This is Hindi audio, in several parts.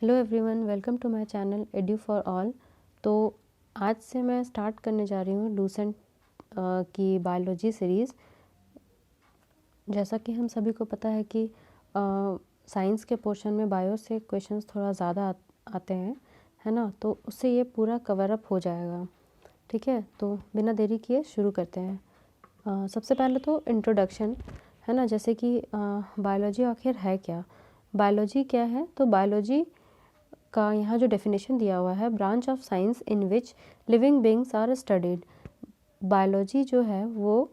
Hello everyone, welcome to my channel edu for all. तो आज से मैं स्टार्ट करने जा रही हूँ डूसेंट की बायोलॉजी सीरीज़। जैसा कि हम सभी को पता है कि साइंस के पोर्शन में बायो से क्वेश्चंस थोड़ा ज़्यादा आते हैं, है ना। तो उससे ये पूरा कवर अप हो जाएगा, ठीक है। तो बिना देरी किए शुरू करते हैं। सबसे पहले तो इंट्रोडक्शन, है ना। जैसे कि बायोलॉजी आखिर है क्या, बायोलॉजी क्या है। तो बायोलॉजी का यहाँ जो डेफिनेशन दिया हुआ है, branch of science in which living beings are studied. Biology जो है वो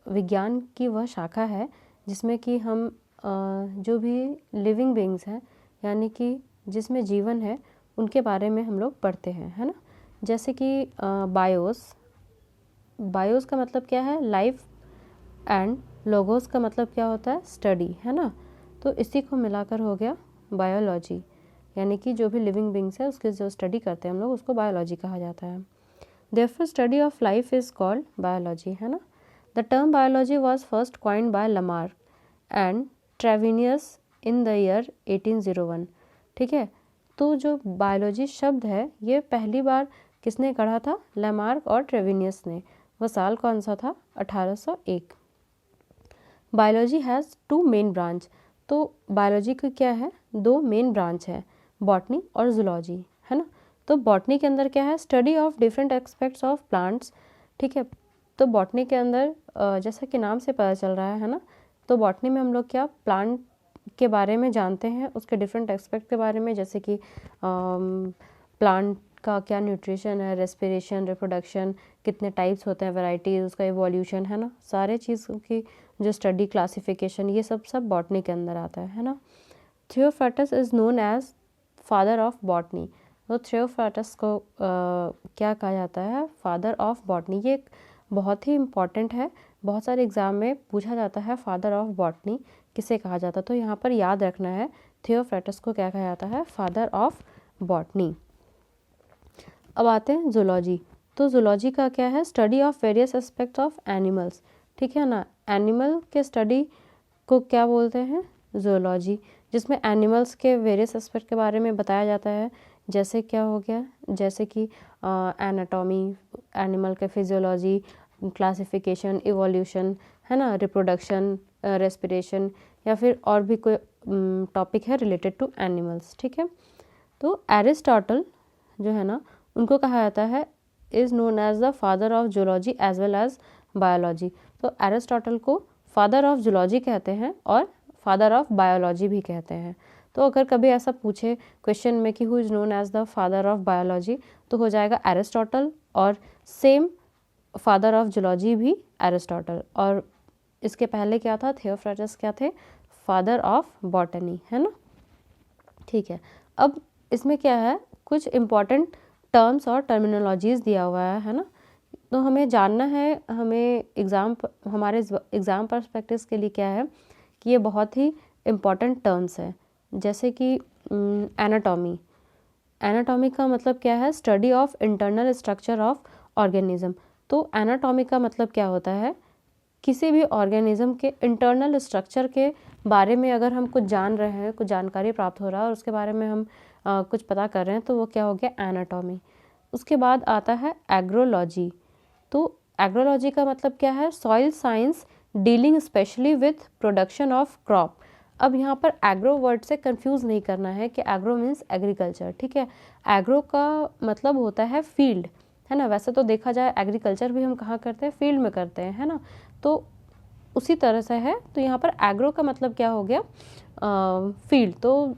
विज्ञान की वह शाखा है जिसमें कि हम जो भी लिविंग बीइंग्स हैं, यानी कि जिसमें जीवन है, उनके बारे में हम लोग पढ़ते हैं, है ना। जैसे कि बायोस का मतलब क्या है, लाइफ, एंड लोगोस का मतलब क्या होता है, स्टडी, है ना। तो इसी को मिलाकर हो गया बायोलॉजी, यानी कि जो भी लिविंग बींग्स है उसके जो स्टडी करते हैं हम लोग, उसको बायोलॉजी कहा जाता है। Therefore study of life is called biology, है ना। The term biology was first coined by Lamarck and Treviranus in the year 1801, ठीक है। तो जो बायोलॉजी शब्द है ये पहली बार किसने गढ़ा था, लमार्क और ट्रेविनियस ने। वह साल कौन सा था, 1801। Biology has two main branch. तो बायोलॉजी की क्या है, दो मेन ब्रांच है, बॉटनी और जूलॉजी, है ना। तो बॉटनी के अंदर क्या है, study of different aspects of plants, ठीक है। तो बॉटनी के अंदर जैसा कि नाम से पता चल रहा है ना, तो बॉटनी में हम लोग क्या प्लांट के बारे में जानते हैं, उसके डिफरेंट एस्पेक्ट के बारे में, जैसे कि प्लांट का क्या न्यूट्रिशन है, रेस्पिरेशन, रिप्रोडक्शन, कितने टाइप्स होते हैं, वैरायटीज, उसका इवोल्यूशन, है ना। सारे चीज़ों की जो स्टडी, क्लासिफिकेशन, ये सब बॉटनी के अंदर आता है ना। Theophrastus is known as father of botany. तो थियोफ्राटस को क्या कहा जाता है, फादर ऑफ बॉटनी। ये एक बहुत ही इम्पॉर्टेंट है, बहुत सारे एग्जाम में पूछा जाता है, फादर ऑफ बॉटनी किसे कहा जाता है। तो यहाँ पर याद रखना है, थियोफ्राटस को क्या कहा जाता है, फादर ऑफ बॉटनी। अब आते हैं जूलॉजी। तो जूलॉजी का क्या है, study of various aspects of animals, ठीक है ना। एनिमल के स्टडी को क्या बोलते हैं, जूलॉजी, जिसमें एनिमल्स के वेरियस एस्पेक्ट के बारे में बताया जाता है। जैसे क्या हो गया, जैसे कि एनाटॉमी, एनिमल के फिजियोलॉजी, क्लासिफिकेशन, इवोल्यूशन, है ना, रिप्रोडक्शन, रेस्पिरेशन, या फिर और भी कोई टॉपिक है रिलेटेड टू एनिमल्स, ठीक है। तो एरिस्टोटल जो है ना, उनको कहा जाता है is known as the father of zoology as well as biology. तो एरिस्टोटल को फादर ऑफ जूलॉजी कहते हैं और फादर ऑफ बायोलॉजी भी कहते हैं। तो अगर कभी ऐसा पूछे क्वेश्चन में कि who is known as the father of biology, तो हो जाएगा एरिस्टोटल, और सेम फादर ऑफ जूलॉजी भी एरिस्टोटल। और इसके पहले क्या था, थियोफ्राटस क्या थे, फादर ऑफ बॉटनी, है ना, ठीक है। अब इसमें क्या है, कुछ इम्पॉर्टेंट टर्म्स और टर्मिनोलॉजीज़ दिया हुआ है ना। तो हमें जानना है, हमें हमारे एग्ज़ाम पर्सपेक्टिव के लिए क्या है कि ये बहुत ही इम्पॉर्टेंट टर्म्स है। जैसे कि एनाटॉमी। एनाटॉमी का मतलब क्या है, study of internal structure of organism. तो एनाटॉमी का मतलब क्या होता है, किसी भी ऑर्गेनिज्म के इंटरनल स्ट्रक्चर के बारे में अगर हम कुछ जान रहे हैं, कुछ जानकारी प्राप्त हो रहा है और उसके बारे में हम कुछ पता कर रहे हैं, तो वो क्या हो गया, एनाटॉमी। उसके बाद आता है एग्रोलॉजी। तो एग्रोलॉजी का मतलब क्या है, soil science dealing specially with production of crop. अब यहाँ पर एग्रो वर्ड से कंफ्यूज नहीं करना है कि एग्रो मीन्स एग्रीकल्चर, ठीक है। एग्रो का मतलब होता है फील्ड, है ना। वैसे तो देखा जाए एग्रीकल्चर भी हम कहाँ करते हैं, फील्ड में करते हैं, है ना। तो उसी तरह से है। तो यहाँ पर एग्रो का मतलब क्या हो गया, फील्ड। तो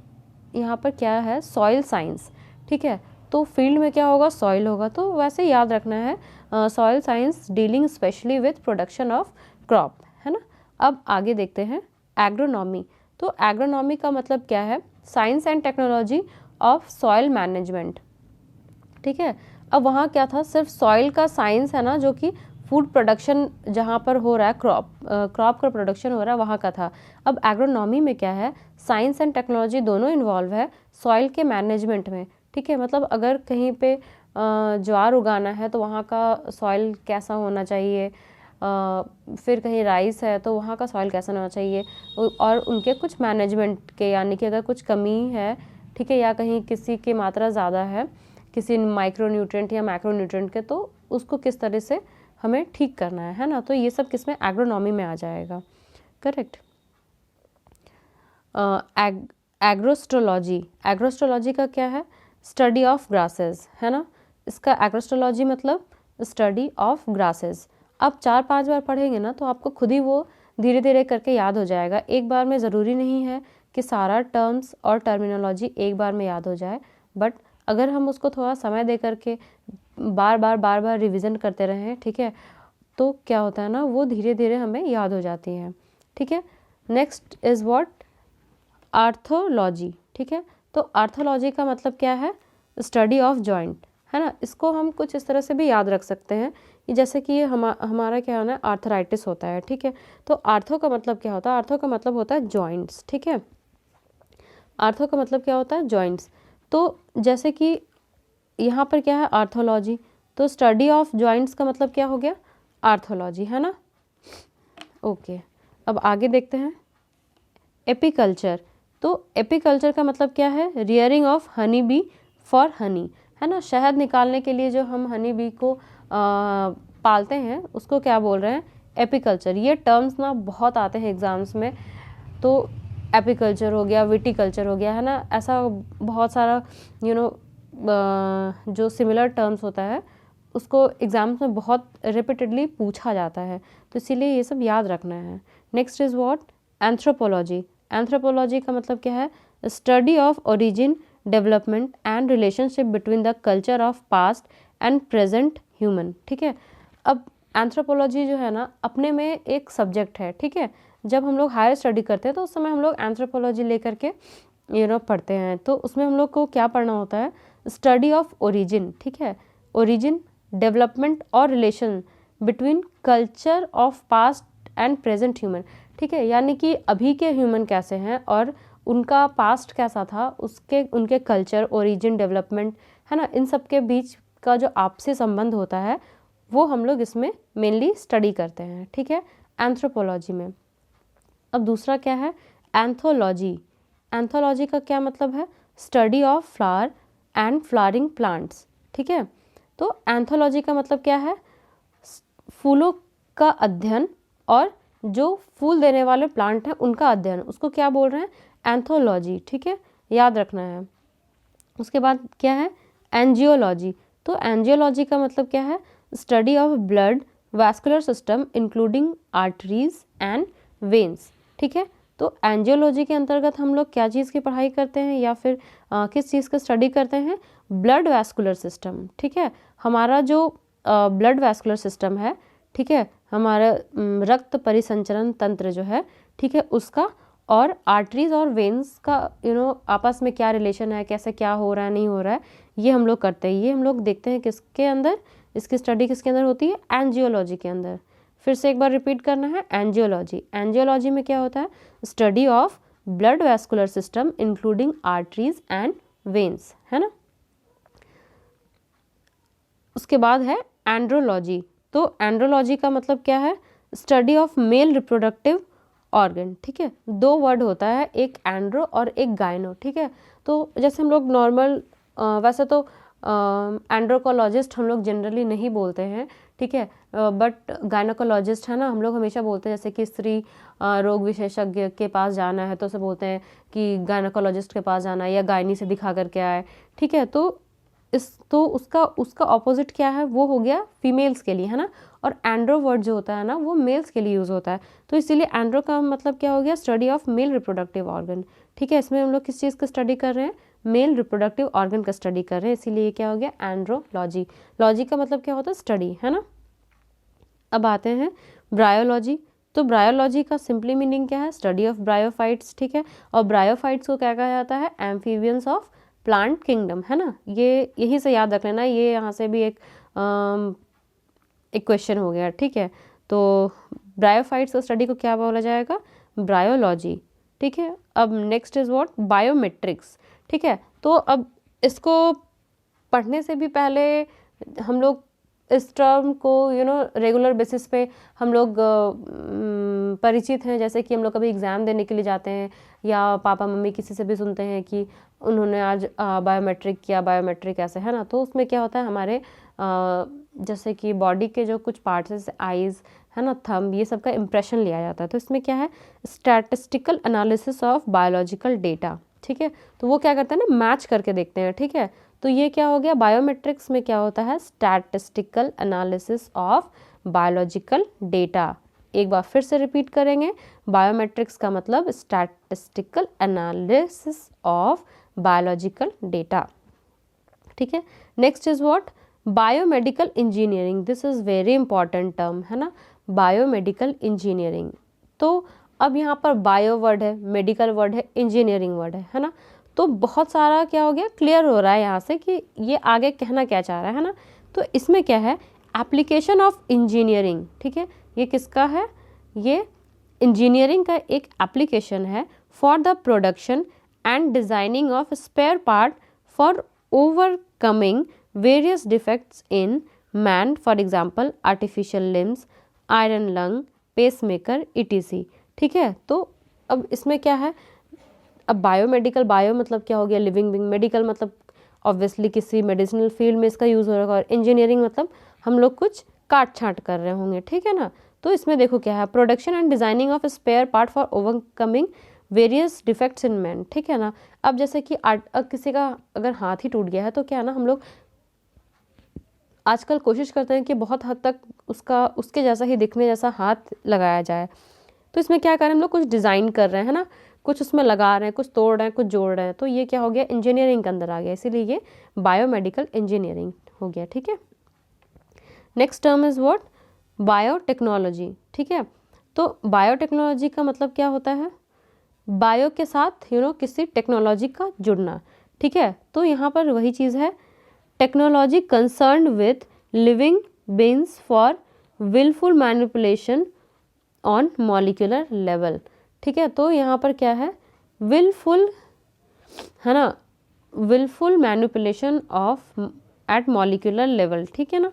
यहाँ पर क्या है, सॉइल साइंस, ठीक है। तो फील्ड में क्या होगा, सॉइल होगा। तो वैसे याद रखना है, soil science dealing specially with production of crop, है ना। अब आगे देखते हैं एग्रोनॉमी। तो एग्रोनॉमी का मतलब क्या है, science and technology of soil management, ठीक है। अब वहाँ क्या था, सिर्फ सॉइल का साइंस है ना, जो कि फूड प्रोडक्शन जहाँ पर हो रहा है, क्रॉप का प्रोडक्शन हो रहा है, वहाँ का था। अब एग्रोनॉमी में क्या है, साइंस एंड टेक्नोलॉजी दोनों इन्वॉल्व है सॉइल के मैनेजमेंट में, ठीक है। मतलब अगर कहीं पे ज्वार उगाना है तो वहाँ का सॉइल कैसा होना चाहिए, फिर कहीं राइस है तो वहाँ का सॉइल कैसा होना चाहिए, और उनके कुछ मैनेजमेंट के, यानी कि अगर कुछ कमी है ठीक है, या कहीं किसी की मात्रा ज़्यादा है किसी माइक्रो न्यूट्रिएंट या मैक्रो न्यूट्रिएंट के, तो उसको किस तरह से हमें ठीक करना है ना। तो ये सब किस में, एग्रोनॉमी में आ जाएगा, करेक्ट। एग्रोस्ट्रोलॉजी, एग्रोस्ट्रोलॉजी का क्या है, स्टडी ऑफ ग्रासेस, है ना। इसका एग्रोस्ट्रोलॉजी मतलब स्टडी ऑफ ग्रासेस। आप 4-5 बार पढ़ेंगे ना तो आपको खुद ही वो धीरे धीरे करके याद हो जाएगा। एक बार में ज़रूरी नहीं है कि सारा टर्म्स और टर्मिनोलॉजी एक बार में याद हो जाए, बट अगर हम उसको थोड़ा समय दे करके बार बार रिवीजन करते रहें, ठीक है, तो क्या होता है ना, वो धीरे धीरे हमें याद हो जाती है, ठीक है। नेक्स्ट इज़ व्हाट, आर्थोलॉजी, ठीक है। तो आर्थोलॉजी का मतलब क्या है, स्टडी ऑफ जॉइंट, है ना। इसको हम कुछ इस तरह से भी याद रख सकते हैं कि जैसे कि ये हमारा क्या होना है, आर्थराइटिस होता है, ठीक है। तो आर्थो का मतलब क्या होता है, आर्थो का मतलब होता है जॉइंट्स, ठीक है। आर्थो का मतलब क्या होता है, जॉइंट्स। तो जैसे कि यहाँ पर क्या है, आर्थोलॉजी, तो स्टडी ऑफ जॉइंट्स का मतलब क्या हो गया, आर्थोलॉजी, है ना। ओके, अब आगे देखते हैं, एपीकल्चर। तो एपीकल्चर का मतलब क्या है, rearing of honey bee for Honey, है ना। शहद निकालने के लिए जो हम हनी बी को पालते हैं उसको क्या बोल रहे हैं, एपीकल्चर। ये टर्म्स ना बहुत आते हैं एग्जाम्स में, तो एपीकल्चर हो गया, विटीकल्चर हो गया, है ना। ऐसा बहुत सारा जो सिमिलर टर्म्स होता है उसको एग्जाम्स में बहुत रिपीटेडली पूछा जाता है, तो इसीलिए ये सब याद रखना है। Next is what, anthropology. Anthropology का मतलब क्या है, study of origin, development and relationship between the culture of past and present human, ठीक है। अब एंथ्रोपोलॉजी जो है ना अपने में एक सब्जेक्ट है, ठीक है। जब हम लोग हायर स्टडी करते हैं तो उस समय हम लोग एंथ्रोपोलॉजी लेकर के पढ़ते हैं, तो उसमें हम लोग को क्या पढ़ना होता है, स्टडी ऑफ ओरिजिन, ठीक है। ओरिजिन, डेवलपमेंट और relation between culture of past and present human, ठीक है। यानी कि अभी के ह्यूमन कैसे हैं और उनका पास्ट कैसा था, उसके उनके कल्चर, ओरिजिन, डेवलपमेंट, है ना, इन सब के बीच का जो आपसी संबंध होता है वो हम लोग इसमें मेनली स्टडी करते हैं, ठीक है, एंथ्रोपोलॉजी में। अब दूसरा क्या है, एंथोलॉजी। एंथोलॉजी का क्या मतलब है, study of flower and flowering plants, ठीक है। तो एंथोलॉजी का मतलब क्या है, फूलों का अध्ययन और जो फूल देने वाले प्लांट हैं उनका अध्ययन, उसको क्या बोल रहे हैं, एंथोलॉजी, ठीक है, याद रखना है। उसके बाद क्या है, एंजियोलॉजी। तो एंजियोलॉजी का मतलब क्या है, study of blood vascular system including arteries and veins, ठीक है। तो एंजियोलॉजी के अंतर्गत हम लोग क्या चीज़ की पढ़ाई करते हैं या फिर किस चीज़ का स्टडी करते हैं, ब्लड वैस्कुलर सिस्टम, ठीक है। हमारा जो ब्लड वैस्कुलर सिस्टम है, ठीक है, हमारा रक्त परिसंचरण तंत्र जो है, ठीक है, उसका, और आर्टरीज और वेन्स का आपस में क्या रिलेशन है, कैसे क्या हो रहा है नहीं हो रहा है, ये हम लोग करते हैं। ये हम लोग देखते हैं किसके अंदर, इसकी स्टडी किसके अंदर होती है, एंजियोलॉजी के अंदर। फिर से एक बार रिपीट करना है, एंजियोलॉजी। एंजियोलॉजी में क्या होता है, study of blood vascular system including arteries and veins, है ना। उसके बाद है एंड्रोलॉजी। तो एंड्रोलॉजी का मतलब क्या है, study of male reproductive organ, ठीक है। दो वर्ड होता है, एक एंड्रो और एक गायनो, ठीक है। तो जैसे हम लोग नॉर्मल वैसे तो एंड्रोकोलॉजिस्ट हम लोग जनरली नहीं बोलते हैं, ठीक है, बट गायनोकोलॉजिस्ट है ना हम लोग हमेशा बोलते हैं। जैसे कि स्त्री रोग विशेषज्ञ के पास जाना है तो उसे बोलते हैं कि गायनोकोलॉजिस्ट के पास जाना है या गायनी से दिखा करके आए, ठीक है। तो उसका ऑपोजिट क्या है, वो हो गया फीमेल्स के लिए, है ना। और एंड्रो वर्ड जो होता है ना वो मेल्स के लिए यूज़ होता है। तो इसीलिए एंड्रो का मतलब क्या हो गया, study of male reproductive organ, ठीक है। इसमें हम लोग किस चीज़ का स्टडी कर रहे हैं, मेल रिप्रोडक्टिव ऑर्गन का स्टडी कर रहे हैं, इसीलिए क्या हो गया, एंड्रोलॉजी। लॉजी का मतलब क्या होता है, स्टडी, है ना। अब आते हैं ब्रायोलॉजी। तो ब्रायोलॉजी का सिंपली मीनिंग क्या है, स्टडी ऑफ ब्रायोफाइट्स, ठीक है। और ब्रायोफाइट्स को क्या कहा जाता है, एम्फीबियंस ऑफ प्लांट किंगडम, है ना। ये यही से याद रख लेना, ये यहाँ से भी एक क्वेश्चन हो गया, ठीक है। तो ब्रायोफाइट्स का स्टडी को क्या बोला जाएगा, ब्रायोलॉजी, ठीक है। अब नेक्स्ट इज व्हाट, बायोमेट्रिक्स, ठीक है। तो अब इसको पढ़ने से भी पहले हम लोग इस टर्म को रेगुलर बेसिस पे हम लोग परिचित हैं। जैसे कि हम लोग कभी एग्ज़ाम देने के लिए जाते हैं या पापा मम्मी किसी से भी सुनते हैं कि उन्होंने आज बायोमेट्रिक किया, बायोमेट्रिक ऐसे, है ना। तो उसमें क्या होता है, हमारे जैसे कि बॉडी के जो कुछ पार्ट्स हैं, आईज है ना, थंब, ये सब का इम्प्रेशन लिया जाता है। तो इसमें क्या है, statistical analysis of biological data, ठीक है। तो वो क्या करते हैं ना, मैच करके देखते हैं, ठीक है। तो ये क्या हो गया, बायोमेट्रिक्स में क्या होता है, statistical analysis of biological data. एक बार फिर से रिपीट करेंगे, बायोमेट्रिक्स का मतलब statistical analysis of biological data, ठीक है। Next is what, biomedical engineering. This is very important term, है ना, बायोमेडिकल इंजीनियरिंग। तो अब यहाँ पर बायो वर्ड है, मेडिकल वर्ड है, इंजीनियरिंग वर्ड है ना। तो बहुत सारा क्या हो गया, क्लियर हो रहा है यहाँ से कि ये आगे कहना क्या चाह रहा है ना। तो इसमें क्या है, एप्लीकेशन ऑफ इंजीनियरिंग, ठीक है। ये किसका है, ये इंजीनियरिंग का एक एप्लीकेशन है for the production and designing of spare part for overcoming various defects in man, for example artificial limbs, iron lung, pacemaker, ETC, ठीक है। तो अब इसमें क्या है, अब बायोमेडिकल, बायो मतलब क्या हो गया, लिविंग बीइंग, मेडिकल मतलब ऑब्वियसली किसी मेडिसिनल फील्ड में इसका यूज़ हो रहा है, और इंजीनियरिंग मतलब हम लोग कुछ काट छांट कर रहे होंगे, ठीक है ना। तो इसमें देखो क्या है, production and designing of spare part for overcoming various defects in man, ठीक है ना। अब जैसे कि किसी का अगर हाथ ही टूट गया है तो क्या है ना, हम लोग आजकल कोशिश करते हैं कि बहुत हद तक उसके जैसा ही दिखने जैसा हाथ लगाया जाए। तो इसमें क्या करें, हम लोग कुछ डिज़ाइन कर रहे हैं ना, कुछ उसमें लगा रहे हैं, कुछ तोड़ रहे हैं, कुछ जोड़ रहे हैं। तो ये क्या हो गया, इंजीनियरिंग के अंदर आ गया, इसीलिए ये बायोमेडिकल इंजीनियरिंग हो गया, ठीक है। Next term is what, biotechnology, ठीक है। तो बायोटेक्नोलॉजी का मतलब क्या होता है, बायो के साथ किसी टेक्नोलॉजी का जुड़ना, ठीक है। तो यहाँ पर वही चीज़ है, technology concern with living beings for wilful manipulation on molecular level, ठीक है। तो यहाँ पर क्या है, विलफुल, है ना, wilful manipulation of at molecular level, ठीक है ना।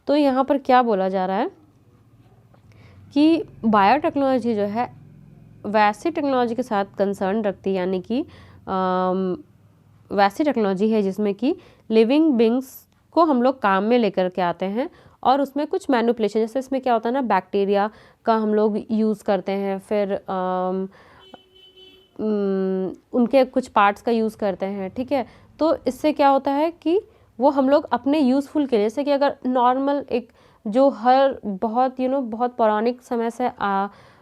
तो यहाँ पर क्या बोला जा रहा है कि बायोटेक्नोलॉजी जो है वैसी टेक्नोलॉजी के साथ कंसर्न रखती है, यानी कि वैसी टेक्नोलॉजी है जिसमें कि लिविंग बीइंग्स को हम लोग काम में लेकर के आते हैं, और उसमें कुछ मैनिपुलेशन, जैसे इसमें क्या होता है ना, बैक्टीरिया का हम लोग यूज़ करते हैं, फिर उनके कुछ पार्ट्स का यूज़ करते हैं, ठीक है। तो इससे क्या होता है कि वो हम लोग अपने यूज़फुल के लिए, जैसे कि अगर नॉर्मल एक जो हर बहुत बहुत पौराणिक समय से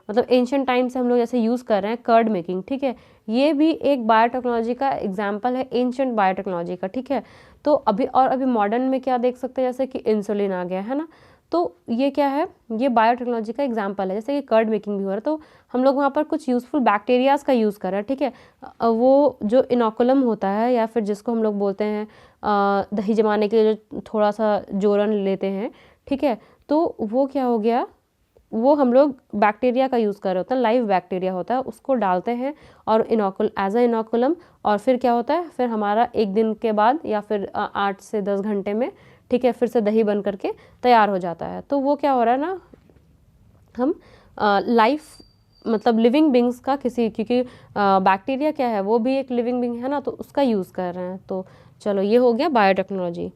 मतलब एंशिएंट टाइम से हम लोग जैसे यूज़ कर रहे हैं कर्ड मेकिंग, ठीक है, ये भी एक बायोटेक्नोलॉजी का एग्जाम्पल है, एंशिएंट बायोटेक्नोलॉजी का, ठीक है। तो अभी मॉडर्न में क्या देख सकते हैं, जैसे कि इंसुलिन आ गया है ना। तो ये क्या है, ये बायोटेक्नोलॉजी का एग्जाम्पल है, जैसे कि कर्ड मेकिंग भी हो रहा है। तो हम लोग वहाँ पर कुछ यूज़फुल बैक्टीरियाज का यूज़ कर रहे हैं, ठीक है। वो जो इनोकुलम होता है, या फिर जिसको हम लोग बोलते हैं दही जमाने के लिए जो थोड़ा सा जोरन लेते हैं, ठीक है। तो वो क्या हो गया, वो हम लोग बैक्टीरिया का यूज़ कर रहे होते हैं, लाइव बैक्टीरिया होता है, उसको डालते हैं और एज अ इनोकुलम, और फिर क्या होता है, फिर हमारा एक दिन के बाद या फिर 8 से 10 घंटे में, ठीक है, फिर से दही बन करके तैयार हो जाता है। तो वो क्या हो रहा है ना, हम लाइफ मतलब लिविंग बींग्स का क्योंकि बैक्टीरिया क्या है, वो भी एक लिविंग बींग है ना, तो उसका यूज़ कर रहे हैं। तो चलो, ये हो गया बायोटेक्नोलॉजी।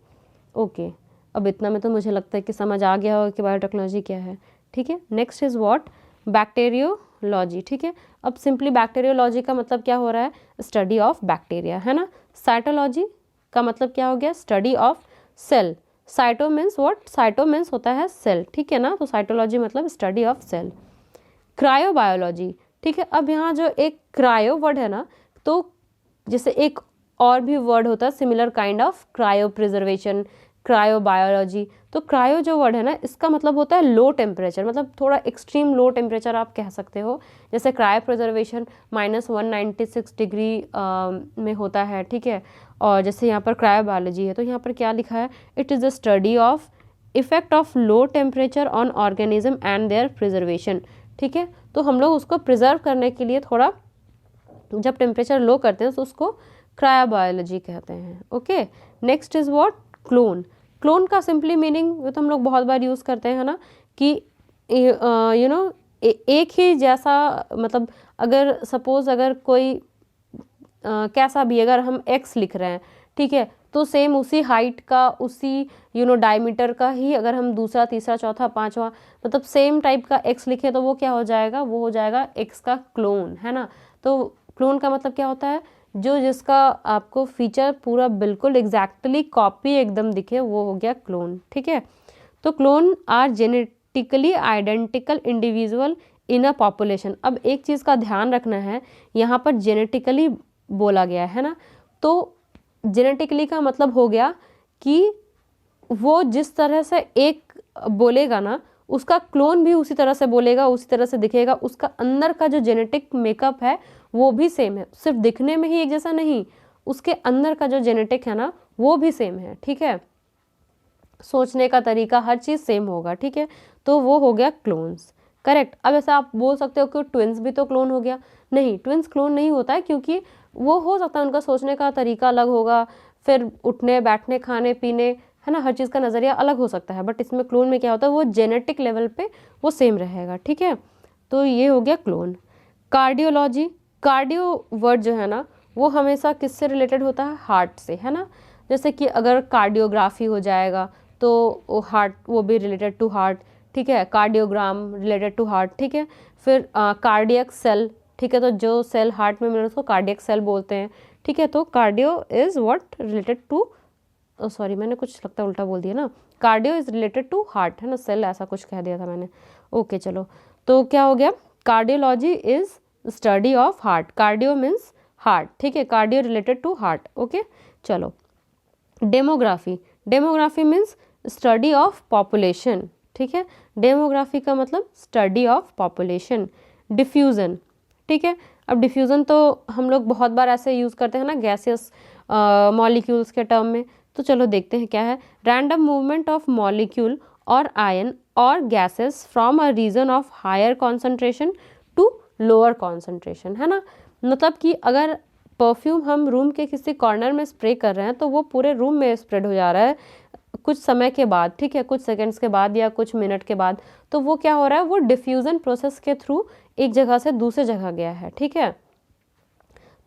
ओके, अब इतना में तो मुझे लगता है कि समझ आ गया होगा कि बायोटेक्नोलॉजी क्या है, ठीक है। नेक्स्ट इज़ व्हाट, बैक्टीरियोलॉजी, ठीक है। अब सिंपली बैक्टीरियोलॉजी का मतलब क्या हो रहा है, स्टडी ऑफ बैक्टीरिया, है ना। साइटोलॉजी का मतलब क्या हो गया, study of cell. Cyto means what, cyto means होता है सेल, ठीक है ना। तो साइटोलॉजी मतलब स्टडी ऑफ सेल। क्रायोबायोलॉजी, ठीक है। अब यहाँ जो एक क्रायो वर्ड है ना, तो जैसे एक और भी वर्ड होता है similar kind of, cryopreservation, cryobiology. तो क्रायो जो वर्ड है ना, इसका मतलब होता है लो टेम्परेचर, मतलब थोड़ा एक्सट्रीम लो टेम्परेचर आप कह सकते हो। जैसे क्रायो प्रिजर्वेशन -196 डिग्री में होता है, ठीक है। और जैसे यहाँ पर क्रायोबायोलॉजी है, तो यहाँ पर क्या लिखा है, it is the study of effect of low temperature on organism and their preservation, ठीक है। तो हम लोग उसको प्रिजर्व करने के लिए थोड़ा जब टेम्परेचर लो करते हैं तो उसको क्रायोबायोलॉजी कहते हैं। Okay, next is what, clone. Clone का सिंपली मीनिंग तो हम लोग बहुत बार यूज़ करते हैं ना, कि एक ही जैसा, मतलब अगर सपोज अगर कोई कैसा भी, अगर हम x लिख रहे हैं, ठीक है, तो सेम उसी हाइट का, उसी डायमीटर का ही अगर हम दूसरा, तीसरा, चौथा, पांचवा, मतलब सेम टाइप का x लिखे तो वो क्या हो जाएगा, वो हो जाएगा x का क्लोन, है ना। तो क्लोन का मतलब क्या होता है, जो जिसका आपको फीचर पूरा बिल्कुल एग्जैक्टली कॉपी एकदम दिखे, वो हो गया क्लोन, ठीक है। तो clone are genetically identical individual in a population. अब एक चीज़ का ध्यान रखना है, यहाँ पर जेनेटिकली बोला गया है ना, तो जेनेटिकली का मतलब हो गया कि वो जिस तरह से एक बोलेगा ना, उसका क्लोन भी उसी तरह से बोलेगा, उसी तरह से दिखेगा, उसका अंदर का जो जेनेटिक मेकअप है वो भी सेम है, सिर्फ दिखने में ही एक जैसा नहीं, उसके अंदर का जो जेनेटिक है ना वो भी सेम है, ठीक है। सोचने का तरीका, हर चीज़ सेम होगा, ठीक है। तो वो हो गया क्लोन्स, करेक्ट। अब ऐसा आप बोल सकते हो कि ट्विंस भी तो क्लोन हो गया, नहीं, ट्विंस क्लोन नहीं होता है, क्योंकि वो हो सकता है उनका सोचने का तरीका अलग होगा, फिर उठने बैठने खाने पीने, है ना, हर चीज़ का नज़रिया अलग हो सकता है, बट इसमें क्लोन में क्या होता है, वो जेनेटिक लेवल पे वो सेम रहेगा, ठीक है। तो ये हो गया क्लोन। कार्डियोलॉजी, कार्डियो वर्ड जो है ना वो हमेशा किससे रिलेटेड होता है, हार्ट से, है ना। जैसे कि अगर कार्डियोग्राफी हो जाएगा तो हार्ट, वो भी रिलेटेड टू हार्ट, ठीक है। कार्डियोग्राम रिलेटेड टू हार्ट, ठीक है। फिर कार्डियक सेल, ठीक है, तो जो सेल हार्ट में मिले उसको कार्डियक सेल बोलते हैं, ठीक है। तो cardio is what related to, sorry मैंने कुछ लगता है उल्टा बोल दिया ना, cardio is related to heart, है ना, सेल ऐसा कुछ कह दिया था मैंने, ओके चलो। तो क्या हो गया, cardiology is study of heart, cardio means heart, ठीक है, cardio related to heart, okay चलो। Demography, demography means study of population, ठीक है, डेमोग्राफी का मतलब स्टडी ऑफ पॉपुलेशन। डिफ्यूज़न, ठीक है। अब डिफ्यूज़न तो हम लोग बहुत बार ऐसे यूज़ करते हैं ना गैसियस मॉलिक्यूल्स के टर्म में, तो चलो देखते हैं क्या है। रैंडम मूवमेंट ऑफ मॉलिक्यूल और आयन और gases from a region of higher concentration to lower concentration, है ना। मतलब कि अगर परफ्यूम हम रूम के किसी कॉर्नर में स्प्रे कर रहे हैं तो वो पूरे रूम में स्प्रेड हो जा रहा है कुछ समय के बाद, ठीक है, कुछ सेकंड्स के बाद या कुछ मिनट के बाद, तो वो क्या हो रहा है, वो डिफ्यूज़न प्रोसेस के थ्रू एक जगह से दूसरे जगह गया है, ठीक है।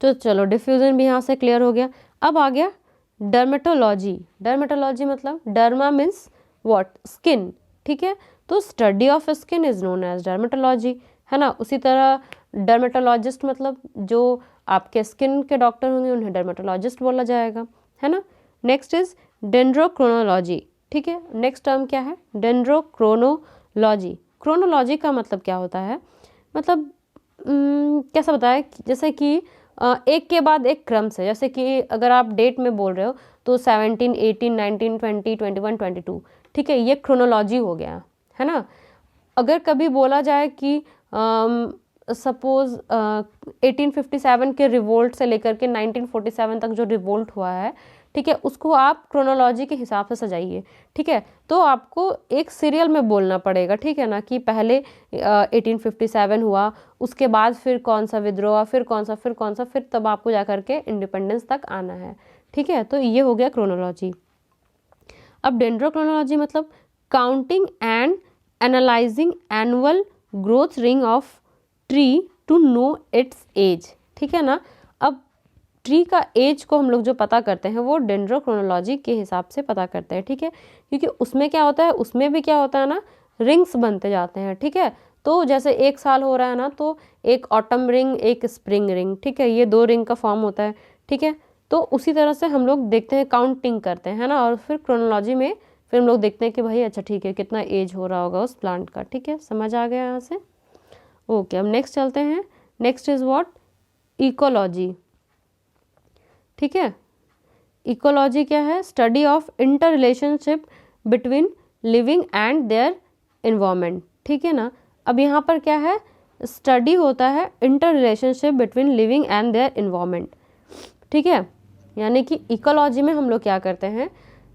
तो चलो डिफ्यूज़न भी यहाँ से क्लियर हो गया। अब आ गया डर्मेटोलॉजी, डर्मेटोलॉजी मतलब डर्मा मीन्स व्हाट, स्किन, ठीक है। तो study of skin is known as dermatology, है ना। उसी तरह डर्मेटोलॉजिस्ट मतलब जो आपके स्किन के डॉक्टर होंगे उन्हें डर्मेटोलॉजिस्ट बोला जाएगा, है ना। नेक्स्ट इज डेंड्रोक्रोनोलॉजी, ठीक है। नेक्स्ट टर्म क्या है, डेंड्रोक्रोनोलॉजी। क्रोनोलॉजी का मतलब क्या होता है, मतलब कैसा बताया, जैसे कि एक के बाद एक क्रम से, जैसे कि अगर आप डेट में बोल रहे हो तो 17, 18, 19, 20, 21, 22, ठीक है, ये क्रोनोलॉजी हो गया, है ना। अगर कभी बोला जाए कि सपोज 1857 के रिवोल्ट से लेकर के 1947 तक जो रिवोल्ट हुआ है, ठीक है, उसको आप क्रोनोलॉजी के हिसाब से सजाइए, ठीक है। तो आपको एक सीरियल में बोलना पड़ेगा, ठीक है ना, कि पहले 1857 हुआ, उसके बाद फिर कौन सा विद्रोह, फिर कौन सा, फिर कौन सा, फिर तब आपको जा करके इंडिपेंडेंस तक आना है, ठीक है। तो ये हो गया क्रोनोलॉजी। अब डेंड्रोक्रोनोलॉजी मतलब counting and analyzing annual growth ring of tree to know its age, ठीक है ना। अब ट्री का एज को हम लोग जो पता करते हैं वो डेंड्रोक्रोनोलॉजी के हिसाब से पता करते हैं, ठीक है, क्योंकि उसमें क्या होता है, उसमें भी क्या होता है ना, रिंग्स बनते जाते हैं, ठीक है। तो जैसे एक साल हो रहा है ना, तो एक ऑटम रिंग, एक स्प्रिंग रिंग, ठीक है, ये 2 रिंग का फॉर्म होता है, ठीक है। तो उसी तरह से हम लोग देखते हैं, काउंटिंग करते हैं ना, और फिर क्रोनोलॉजी में फिर हम लोग देखते हैं कि भाई अच्छा ठीक है कितना एज हो रहा होगा उस प्लांट का, ठीक है, समझ आ गया यहाँ से, ओके। अब नेक्स्ट चलते हैं। नेक्स्ट इज व्हाट, इकोलॉजी, ठीक है। इकोलॉजी क्या है, study of inter relationship between living and their environment, ठीक है ना। अब यहाँ पर क्या है, स्टडी होता है inter relationship between living and their environment, ठीक है। यानी कि इकोलॉजी में हम लोग क्या करते हैं,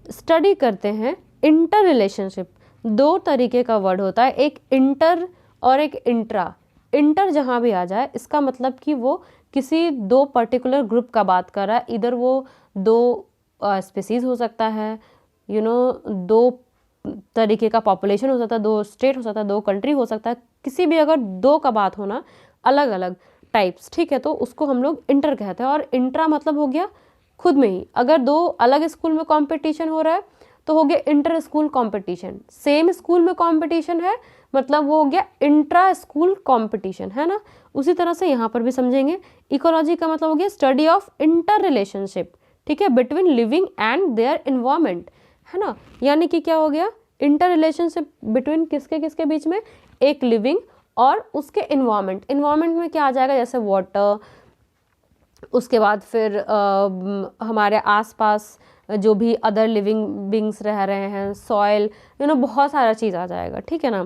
स्टडी करते हैं इंटर रिलेशनशिप। 2 तरीके का वर्ड होता है, एक इंटर और एक इंट्रा। इंटर जहाँ भी आ जाए इसका मतलब कि वो किसी 2 पर्टिकुलर ग्रुप का बात कर रहा है, इधर वो 2 स्पीसीज हो सकता है, 2 तरीके का पॉपुलेशन हो सकता है, 2 स्टेट हो सकता है, 2 कंट्री हो सकता है, किसी भी अगर 2 का बात होना, अलग अलग टाइप्स, ठीक है, तो उसको हम लोग इंटर कहते हैं। और इंट्रा मतलब हो गया खुद में ही, अगर 2 अलग स्कूल में कंपटीशन हो रहा है तो हो गया inter school competition. Same school में कंपटीशन है मतलब वो हो गया इंट्रा स्कूल कंपटीशन, है ना। उसी तरह से यहाँ पर भी समझेंगे। इकोलॉजी का मतलब हो गया स्टडी ऑफ इंटर रिलेशनशिप, ठीक है, between living and their environment, है ना। यानी कि क्या हो गया, इंटर रिलेशनशिप बिटवीन किसके किसके बीच में, एक लिविंग और उसके इन्वायरमेंट। इन्वायरमेंट में क्या आ जाएगा, जैसे वाटर, उसके बाद फिर हमारे आसपास जो भी अदर लिविंग बींग्स रह रहे हैं, सॉइल, बहुत सारा चीज़ आ जाएगा, ठीक है ना।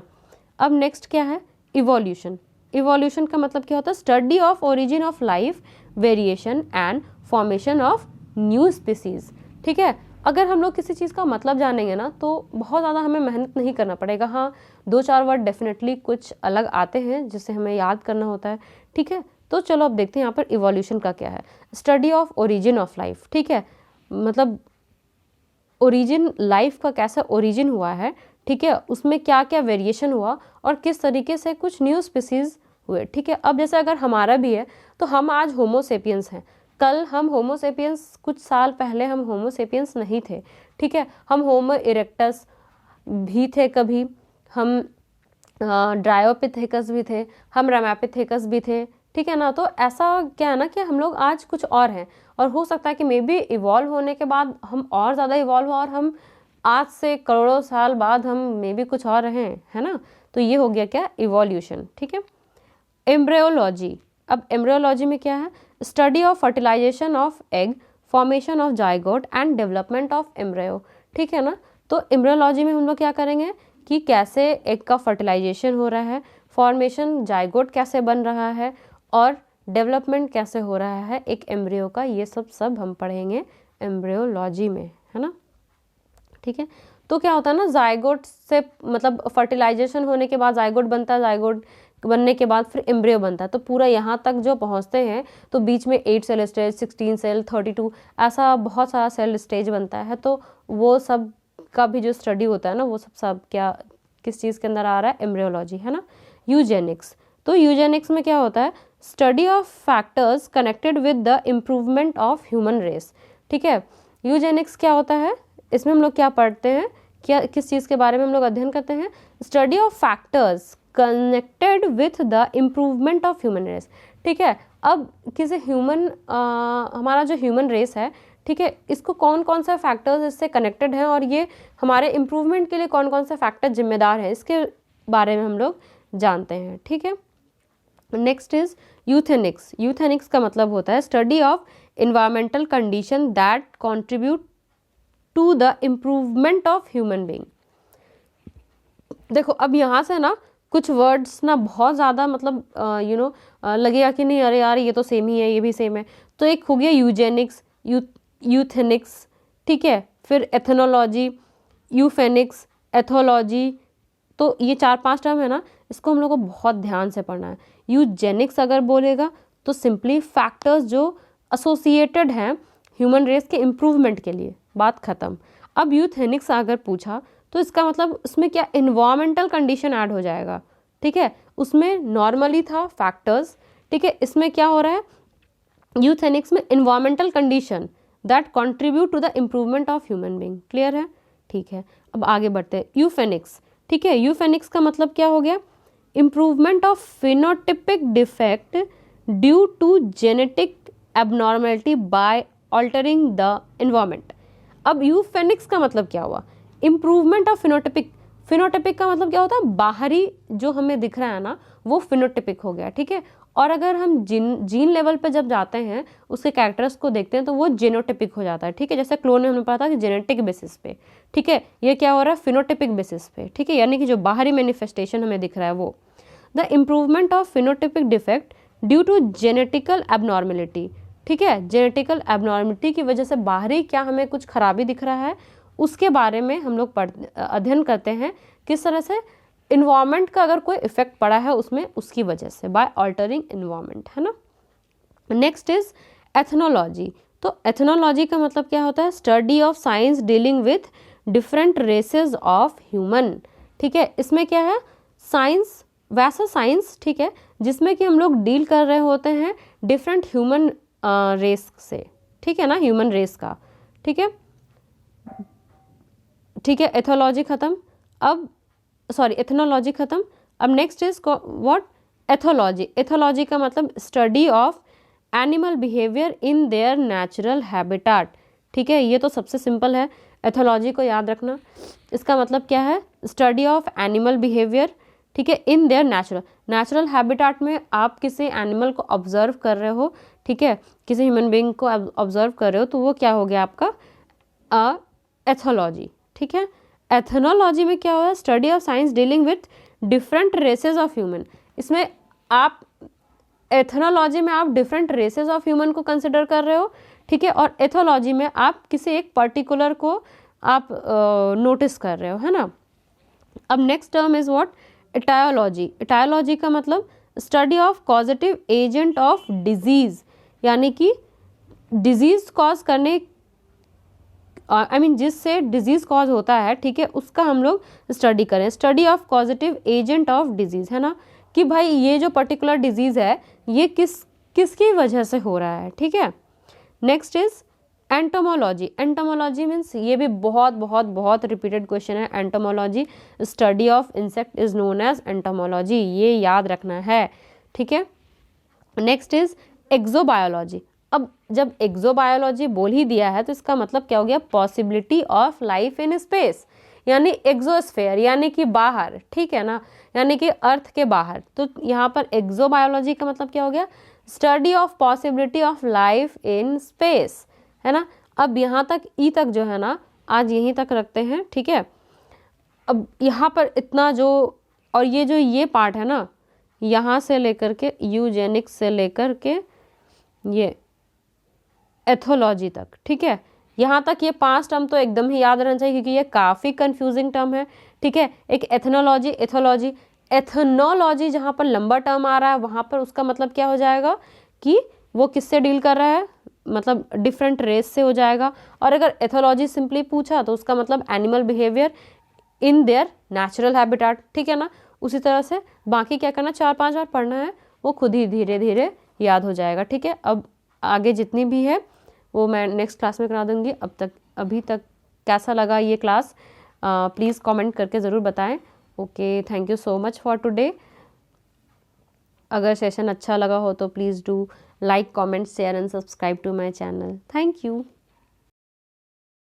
अब नेक्स्ट क्या है, इवोल्यूशन। इवोल्यूशन का मतलब क्या होता है, study of origin of life, variation and formation of new species, ठीक है। अगर हम लोग किसी चीज़ का मतलब जानेंगे ना तो बहुत ज़्यादा हमें मेहनत नहीं करना पड़ेगा। हाँ, 2-4 वर्ड डेफिनेटली कुछ अलग आते हैं जिसे हमें याद करना होता है, ठीक है। तो चलो अब देखते हैं यहाँ पर इवोल्यूशन का क्या है। Study of origin of life, ठीक है, मतलब ओरिजिन, लाइफ का कैसा ओरिजिन हुआ है, ठीक है, उसमें क्या क्या वेरिएशन हुआ और किस तरीके से कुछ न्यू स्पीसीज हुए, ठीक है। अब जैसे अगर हमारा भी है तो हम आज होमोसेपियंस हैं, कल हम होमोसेपियंस, कुछ साल पहले हम होमोसेपियंस नहीं थे, ठीक है। हम होमो इरेक्टस भी थे कभी, हम ड्रायोपिथेकस भी थे, हम रैमापिथेकस भी थे, ठीक है ना। तो ऐसा क्या है ना कि हम लोग आज कुछ और हैं, और हो सकता है कि मे बी इवॉल्व होने के बाद हम और ज़्यादा इवॉल्व हुआ और हम आज से करोड़ों साल बाद हम मे बी कुछ और रहें, है ना। तो ये हो गया क्या, इवोल्यूशन, ठीक है। एम्ब्रियोलॉजी। अब एम्ब्रियोलॉजी में क्या है, study of fertilization of egg, formation of zygote and development of embryo, ठीक है ना। तो एम्ब्रियोलॉजी में हम लोग क्या करेंगे कि कैसे एग का फर्टिलाइजेशन हो रहा है, फॉर्मेशन जाइगोट कैसे बन रहा है और डेवलपमेंट कैसे हो रहा है एक एम्ब्रियो का, ये सब हम पढ़ेंगे एम्ब्रियोलॉजी में, है ना, ठीक है। तो क्या होता है ना, जाइगोट से मतलब फर्टिलाइजेशन होने के बाद जाइगोट बनता है, जाइगोट बनने के बाद फिर एम्ब्रियो बनता है। तो पूरा यहाँ तक जो पहुँचते हैं तो बीच में 8 सेल स्टेज, 16 सेल, 32, ऐसा बहुत सारा सेल स्टेज बनता है। तो वो सब का भी जो स्टडी होता है ना, वो सब क्या किस चीज़ के अंदर आ रहा है, एम्ब्रियोलॉजी, है ना। यूजेनिक्स। तो यूजेनिक्स में क्या होता है, study of factors connected with the improvement of human race, ठीक है। यूजेनिक्स क्या होता है, इसमें हम लोग क्या पढ़ते हैं, क्या किस चीज़ के बारे में हम लोग अध्ययन करते हैं, study of factors connected with the improvement of human race, ठीक है। अब किसी ह्यूमन हमारा जो ह्यूमन रेस है, ठीक है, इसको कौन कौन सा फैक्टर्स इससे कनेक्टेड हैं और ये हमारे इम्प्रूवमेंट के लिए कौन कौन से फैक्टर जिम्मेदार हैं, इसके बारे में हम लोग जानते हैं, ठीक है। Next is यूथेनिक्स। यूथेनिक्स का मतलब होता है study of environmental condition that contribute to the improvement of human being. देखो अब यहाँ से ना कुछ वर्ड्स ना बहुत ज़्यादा मतलब लगेगा कि नहीं, अरे यार ये तो सेम ही है, ये भी सेम है। तो एक हो गया यूजेनिक्स, यूथेनिक्स, ठीक है, फिर एथनोलॉजी, यूफेनिक्स, एथोलॉजी। तो ये 4-5 टर्म है ना, इसको हम लोग को बहुत ध्यान से पढ़ना है। यूजेनिक्स अगर बोलेगा तो सिंपली फैक्टर्स जो एसोसिएटेड हैं ह्यूमन रेस के इम्प्रूवमेंट के लिए, बात खत्म। अब यूथेनिक्स अगर पूछा तो इसका मतलब उसमें क्या, इन्वायरमेंटल कंडीशन ऐड हो जाएगा, ठीक है। उसमें नॉर्मली था फैक्टर्स, ठीक है, इसमें क्या हो रहा है, यूथेनिक्स में environmental condition that contribute to the improvement of human being. Clear है, ठीक है। अब आगे बढ़ते हैं, यूफेनिक्स, ठीक है। यूफेनिक्स का मतलब क्या हो गया, improvement of phenotypic defect due to genetic abnormality by altering the environment. अब यूफेनिक्स का मतलब क्या हुआ, इम्प्रूवमेंट ऑफ फिनोटिपिक। फिनोटिपिक का मतलब क्या होता है, बाहरी जो हमें दिख रहा है ना वो फिनोटिपिक हो गया, ठीक है। और अगर हम जीन लेवल पे जब जाते हैं उसके कैरेक्टर्स को देखते हैं तो वो जेनोटिपिक हो जाता है, ठीक है। जैसे क्लोन में हमने पढ़ा था कि जेनेटिक बेसिस पे, ठीक है, ये क्या हो रहा है, फिनोटिपिक बेसिस पे, ठीक है, यानी कि जो बाहरी मैनिफेस्टेशन हमें दिख रहा है वो। The improvement of phenotypic defect due to genetical abnormality, ठीक है, जेनेटिकल एबनॉर्मेलिटी की वजह से बाहरी क्या हमें कुछ खराबी दिख रहा है उसके बारे में हम लोग अध्ययन करते हैं, किस तरह से इन्वायरमेंट का अगर कोई इफेक्ट पड़ा है उसमें उसकी वजह से, बाय ऑल्टरिंग इन्वायरमेंट, है ना। Next is ethnology. तो एथनोलॉजी का मतलब क्या होता है, study of science dealing with different races of human. ठीक है, इसमें क्या है, साइंस, वैसा साइंस, ठीक है, जिसमें कि हम लोग डील कर रहे होते हैं डिफरेंट ह्यूमन रेस से, ठीक है ना, ह्यूमन रेस का। ठीक है, ठीक है, एथोलॉजी खत्म, अब सॉरी एथनोलॉजी खत्म। अब next is what, ethology. Ethology का मतलब study of animal behaviour in their natural habitat. ठीक है, ये तो सबसे सिंपल है, एथोलॉजी को याद रखना। इसका मतलब क्या है, स्टडी ऑफ एनिमल बिहेवियर, ठीक है, इन देयर नेचुरल हैबिटेट में आप किसी एनिमल को ऑब्जर्व कर रहे हो, ठीक है, किसी ह्यूमन बीइंग को ऑब्जर्व कर रहे हो, तो वो क्या हो गया आपका एथोलॉजी। ठीक है, एथनोलॉजी में क्या हुआ, study of science dealing with different races of human. इसमें आप एथनोलॉजी में आप डिफरेंट रेसेस ऑफ ह्यूमन को कंसिडर कर रहे हो, ठीक है, और एथोलॉजी में आप किसी एक पर्टिकुलर को आप नोटिस कर रहे हो, है ना। अब नेक्स्ट टर्म इज व्हाट, इटायोलॉजी। इटायोलॉजी का मतलब study of causative agent of disease, यानी कि डिजीज कॉज करने जिससे डिजीज कॉज होता है, ठीक है, उसका हम लोग स्टडी करें। Study of causative agent of disease, है ना, कि भाई ये जो पर्टिकुलर डिजीज है ये किसकी वजह से हो रहा है। ठीक है, next is entomology. Entomology means ये भी बहुत बहुत बहुत रिपीटेड क्वेश्चन है। Entomology, study of insect is known as entomology, ये याद रखना है। ठीक है, नेक्स्ट इज एक्सोबायोलॉजी। अब जब एक्सोबायोलॉजी बोल ही दिया है तो इसका मतलब क्या हो गया, possibility of life in space, यानी एक्सोस्फेयर, यानी कि बाहर, ठीक है ना, यानी कि अर्थ के बाहर। तो यहाँ पर एक्सोबायोलॉजी का मतलब क्या हो गया, study of possibility of life in space, है ना। अब यहाँ तक ई तक जो है ना, आज यहीं तक रखते हैं। ठीक है, अब यहाँ पर इतना जो, और ये पार्ट है ना, यहाँ से लेकर के यूजेनिक्स से लेकर के ये एथोलॉजी तक, ठीक है, यहाँ तक ये 5 टर्म तो एकदम ही याद रहना चाहिए क्योंकि ये काफ़ी कंफ्यूजिंग टर्म है। ठीक है, एक एथनोलॉजी, एथोलॉजी, एथनोलॉजी जहाँ पर लंबा टर्म आ रहा है वहाँ पर उसका मतलब क्या हो जाएगा कि वो किससे डील कर रहा है, मतलब डिफरेंट रेस से हो जाएगा। और अगर एथोलॉजी सिंपली पूछा तो उसका मतलब animal behaviour in their natural habitat, ठीक है ना। उसी तरह से बाकी क्या करना, 4-5 बार पढ़ना है, वो खुद ही धीरे धीरे याद हो जाएगा। ठीक है, अब आगे जितनी भी है वो मैं नेक्स्ट क्लास में करा दूंगी। अभी तक कैसा लगा ये क्लास, प्लीज़ कमेंट करके ज़रूर बताएं। Okay, thank you so much for today. अगर सेशन अच्छा लगा हो तो please do like, comment, share and subscribe to my channel. Thank you.